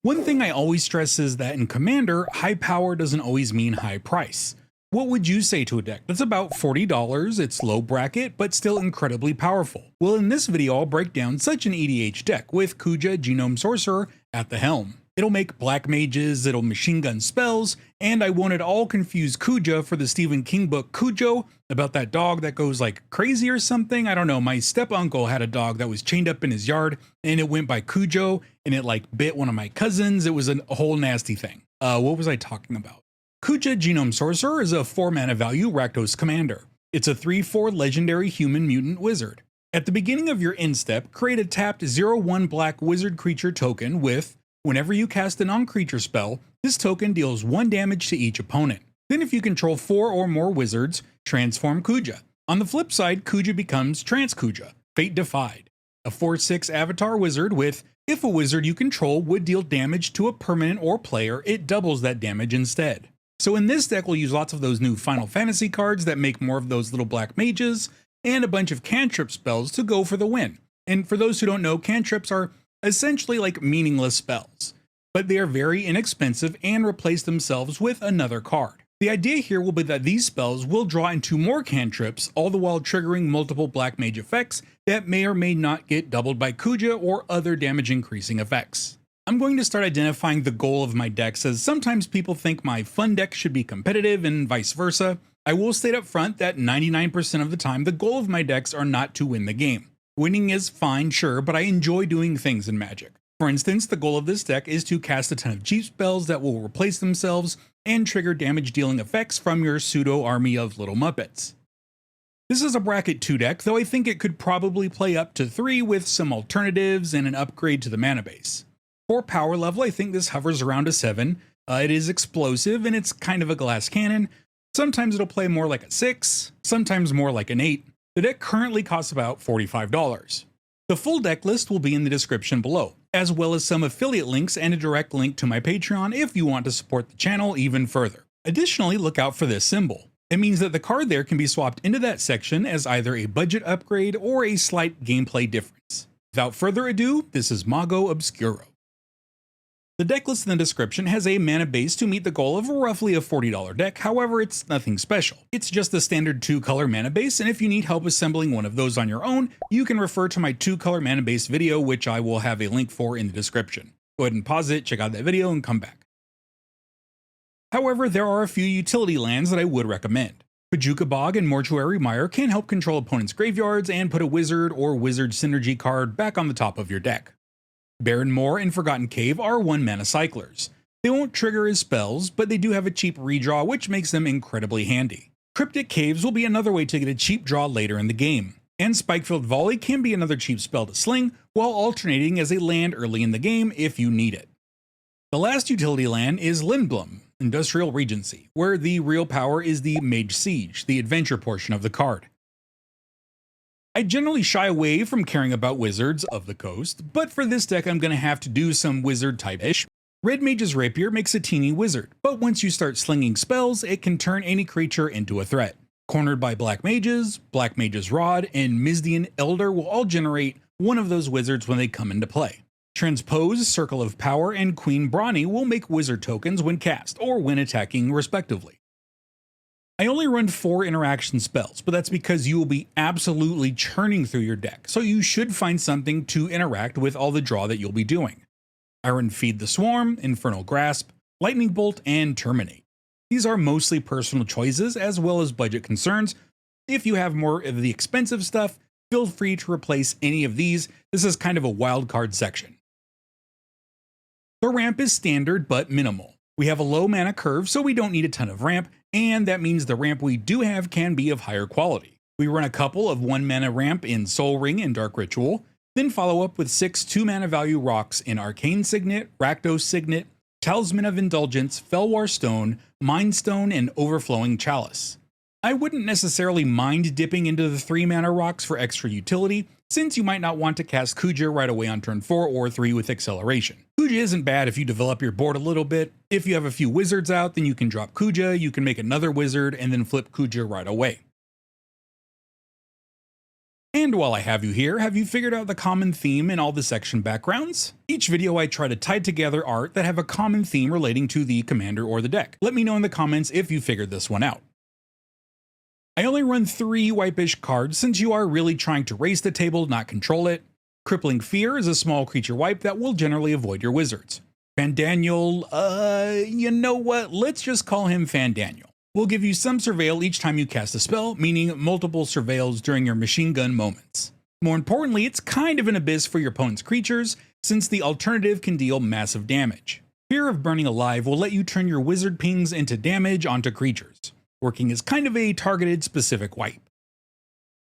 One thing I always stress is that in Commander, high power doesn't always mean high price. What would you say to a deck that's about $40, it's low bracket, but still incredibly powerful? Well, in this video, I'll break down such an EDH deck with Kuja Genome Sorcerer at the helm. It'll make black mages, it'll machine gun spells, and I won't at all confuse Kuja for the Stephen King book Cujo about that dog that goes like crazy or something. I don't know, my step uncle had a dog that was chained up in his yard and it went by Cujo and it like bit one of my cousins. It was a whole nasty thing. What was I talking about? Kuja Genome Sorcerer is a 4 mana value Rakdos commander. It's a 3/4 legendary human mutant wizard. At the beginning of your end step, create a tapped 0/1 black wizard creature token with, whenever you cast a non-creature spell, this token deals 1 damage to each opponent. Then if you control 4 or more wizards, transform Kuja. On the flip side, Kuja becomes Trans Kuja, Fate Defied, a 4/6 avatar wizard with, if a wizard you control would deal damage to a permanent or player, it doubles that damage instead. So in this deck, we'll use lots of those new Final Fantasy cards that make more of those little black mages, and a bunch of cantrip spells to go for the win. And for those who don't know, cantrips are essentially like meaningless spells, but they are very inexpensive and replace themselves with another card. The idea here will be that these spells will draw into more cantrips, all the while triggering multiple black mage effects that may or may not get doubled by Kuja or other damage increasing effects. I'm going to start identifying the goal of my decks, as sometimes people think my fun deck should be competitive and vice versa. I will state up front that 99% of the time the goal of my decks are not to win the game. Winning is fine, sure, but I enjoy doing things in Magic. For instance, the goal of this deck is to cast a ton of cheap spells that will replace themselves and trigger damage dealing effects from your pseudo army of little Muppets. This is a bracket 2 deck, though I think it could probably play up to 3 with some alternatives and an upgrade to the mana base. For power level, I think this hovers around a 7. It is explosive and it's kind of a glass cannon. Sometimes it'll play more like a 6, sometimes more like an 8. The deck currently costs about $45. The full deck list will be in the description below, as well as some affiliate links and a direct link to my Patreon if you want to support the channel even further. Additionally, look out for this symbol. It means that the card there can be swapped into that section as either a budget upgrade or a slight gameplay difference. Without further ado, this is Mago Obscuro. The deck list in the description has a mana base to meet the goal of roughly a $40 deck, however it's nothing special. It's just a standard 2-color mana base, and if you need help assembling one of those on your own, you can refer to my 2-color mana base video, which I will have a link for in the description. Go ahead and pause it, check out that video, and come back. However, there are a few utility lands that I would recommend. Pajuka Bog and Mortuary Mire can help control opponents' graveyards and put a wizard or wizard synergy card back on the top of your deck. Barren Moor and Forgotten Cave are 1-mana cyclers. They won't trigger as spells, but they do have a cheap redraw, which makes them incredibly handy. Cryptic Caves will be another way to get a cheap draw later in the game, and Spikefield Volley can be another cheap spell to sling, while alternating as a land early in the game if you need it. The last utility land is Lindblum, Industrial Regency, where the real power is the Mage Siege, the adventure portion of the card. I generally shy away from caring about wizards of the coast, but for this deck I'm going to have to do some wizard type-ish. Red Mage's Rapier makes a teeny wizard, but once you start slinging spells, it can turn any creature into a threat. Cornered by Black Mage's Rod, and Mizdian Elder will all generate one of those wizards when they come into play. Transpose, Circle of Power, and Queen Brawny will make wizard tokens when cast, or when attacking respectively. I only run 4 interaction spells, but that's because you will be absolutely churning through your deck, so you should find something to interact with all the draw that you'll be doing. I run Feed the Swarm, Infernal Grasp, Lightning Bolt, and Terminate. These are mostly personal choices as well as budget concerns. If you have more of the expensive stuff, feel free to replace any of these. This is kind of a wild card section. The ramp is standard but minimal. We have a low mana curve, so we don't need a ton of ramp, and that means the ramp we do have can be of higher quality. We run a couple of 1-mana ramp in Soul Ring and Dark Ritual, then follow up with 6 2-mana value rocks in Arcane Signet, Rakdos Signet, Talisman of Indulgence, Felwar Stone, Mind Stone, and Overflowing Chalice. I wouldn't necessarily mind dipping into the 3-mana rocks for extra utility, since you might not want to cast Kuja right away on turn 4 or 3 with acceleration. Kuja isn't bad if you develop your board a little bit. If you have a few wizards out, then you can drop Kuja, you can make another wizard, and then flip Kuja right away. And And while I have you here, have you figured out the common theme in all the section backgrounds? Each video I try to tie together art that have a common theme relating to the commander or the deck. Let me know in the comments if you figured this one out. I only run 3 wipe-ish cards since you are really trying to race the table, not control it. Crippling Fear is a small creature wipe that will generally avoid your wizards. Fandaniel, you know what, let's just call him Fandaniel. Will give you some surveil each time you cast a spell, meaning multiple surveils during your machine gun moments. More importantly, it's kind of an abyss for your opponent's creatures, since the alternative can deal massive damage. Fear of Burning Alive will let you turn your wizard pings into damage onto creatures, working as kind of a targeted specific wipe.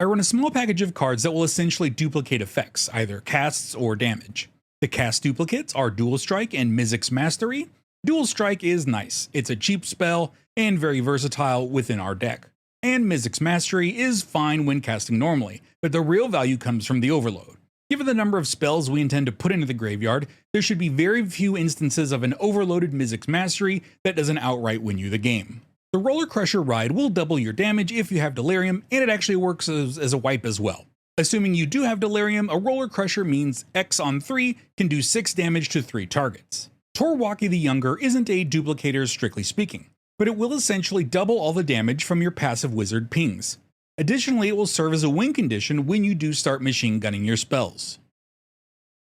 I run a small package of cards that will essentially duplicate effects, either casts or damage. The cast duplicates are Dual Strike and Mizzix's Mastery. Dual Strike is nice, it's a cheap spell and very versatile within our deck. And Mizzix's Mastery is fine when casting normally, but the real value comes from the overload. Given the number of spells we intend to put into the graveyard, there should be very few instances of an overloaded Mizzix's Mastery that doesn't outright win you the game. The Roller Crusher Ride will double your damage if you have Delirium, and it actually works as a wipe as well. Assuming you do have Delirium, a Roller Crusher means X on 3 can do 6 damage to 3 targets. Torwaki the Younger isn't a duplicator strictly speaking, but it will essentially double all the damage from your passive wizard pings. Additionally, it will serve as a win condition when you do start machine gunning your spells.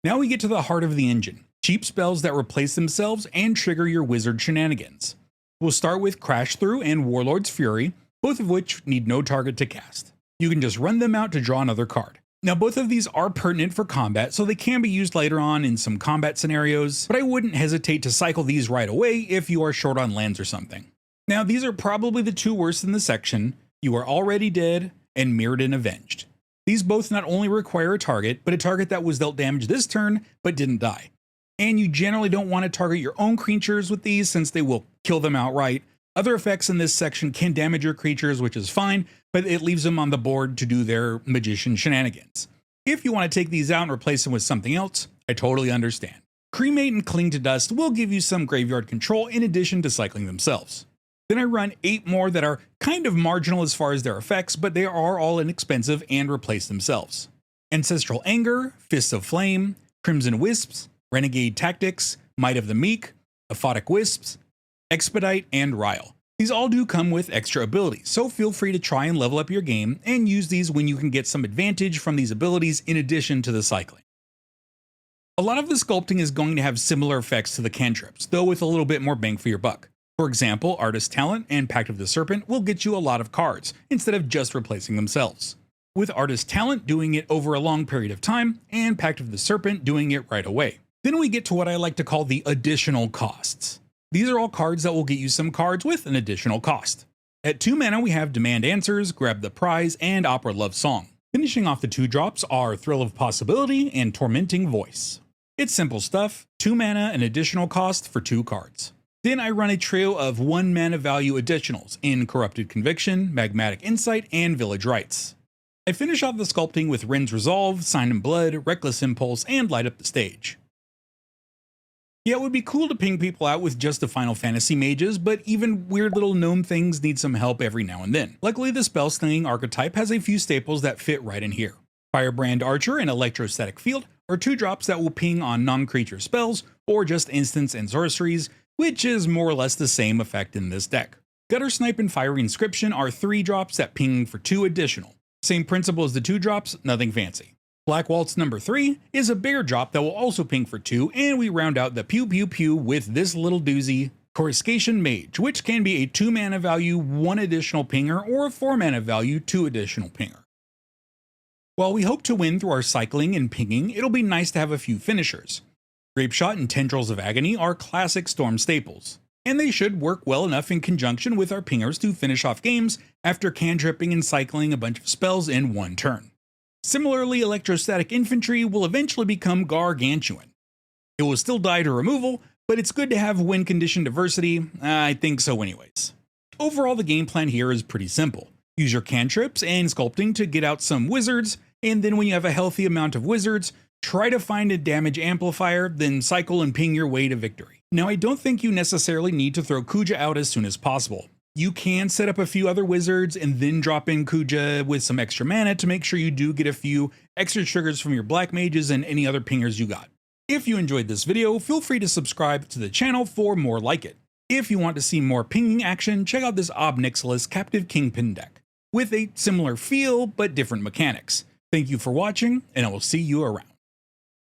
Now we get to the heart of the engine, cheap spells that replace themselves and trigger your wizard shenanigans. We'll start with Crash Through and Warlord's Fury, both of which need no target to cast. You can just run them out to draw another card. Now both of these are pertinent for combat, so they can be used later on in some combat scenarios, but I wouldn't hesitate to cycle these right away if you are short on lands or something. Now these are probably the 2 worst in the section, You Are Already Dead and Mirrored and Avenged. These both not only require a target, but a target that was dealt damage this turn but didn't die. And you generally don't want to target your own creatures with these since they will kill them outright. Other effects in this section can damage your creatures, which is fine, but it leaves them on the board to do their magician shenanigans. If you want to take these out and replace them with something else, I totally understand. Cremate and Cling to Dust will give you some graveyard control in addition to cycling themselves. Then I run 8 more that are kind of marginal as far as their effects, but they are all inexpensive and replace themselves. Ancestral Anger, Fists of Flame, Crimson Wisps, Renegade Tactics, Might of the Meek, Aphotic Wisps, Expedite, and Rile. These all do come with extra abilities, so feel free to try and level up your game and use these when you can get some advantage from these abilities in addition to the cycling. A lot of the sculpting is going to have similar effects to the cantrips, though with a little bit more bang for your buck. For example, Artist Talent and Pact of the Serpent will get you a lot of cards, instead of just replacing themselves. With Artist Talent doing it over a long period of time, and Pact of the Serpent doing it right away. Then we get to what I like to call the additional costs. These are all cards that will get you some cards with an additional cost. At 2 mana we have Demand Answers, Grab the Prize, and Opera Love Song. Finishing off the 2 drops are Thrill of Possibility and Tormenting Voice. It's simple stuff, 2 mana and additional cost for 2 cards. Then I run a trio of 1 mana value additionals in Corrupted Conviction, Magmatic Insight, and Village Rites. I finish off the sculpting with Ren's Resolve, Sign in Blood, Reckless Impulse, and Light Up the Stage. Yeah, it would be cool to ping people out with just the Final Fantasy mages, but even weird little gnome things need some help every now and then. Luckily, the spell slinging archetype has a few staples that fit right in here. Firebrand Archer and Electrostatic Field are 2 drops that will ping on non-creature spells, or just instants and sorceries, which is more or less the same effect in this deck. Gutter Snipe and Fiery Inscription are 3 drops that ping for 2 additional. Same principle as the 2 drops, nothing fancy. Black Waltz number 3 is a bigger drop that will also ping for 2, and we round out the pew pew pew with this little doozy, Coruscation Mage, which can be a 2 mana value 1 additional pinger or a 4 mana value 2 additional pinger. While we hope to win through our cycling and pinging, it'll be nice to have a few finishers. Grapeshot and Tendrils of Agony are classic Storm staples, and they should work well enough in conjunction with our pingers to finish off games after cantripping and cycling a bunch of spells in 1 turn. Similarly, Electrostatic Infantry will eventually become Gargantuan. It will still die to removal, but it's good to have win condition diversity. I think so anyways. Overall, the game plan here is pretty simple. Use your cantrips and sculpting to get out some wizards, and then when you have a healthy amount of wizards, try to find a damage amplifier, then cycle and ping your way to victory. Now, I don't think you necessarily need to throw Kuja out as soon as possible. You can set up a few other wizards and then drop in Kuja with some extra mana to make sure you do get a few extra triggers from your black mages and any other pingers you got. If you enjoyed this video, feel free to subscribe to the channel for more like it. If you want to see more pinging action, check out this Ob Nixilis Captive Kingpin deck, with a similar feel but different mechanics. Thank you for watching, and I will see you around.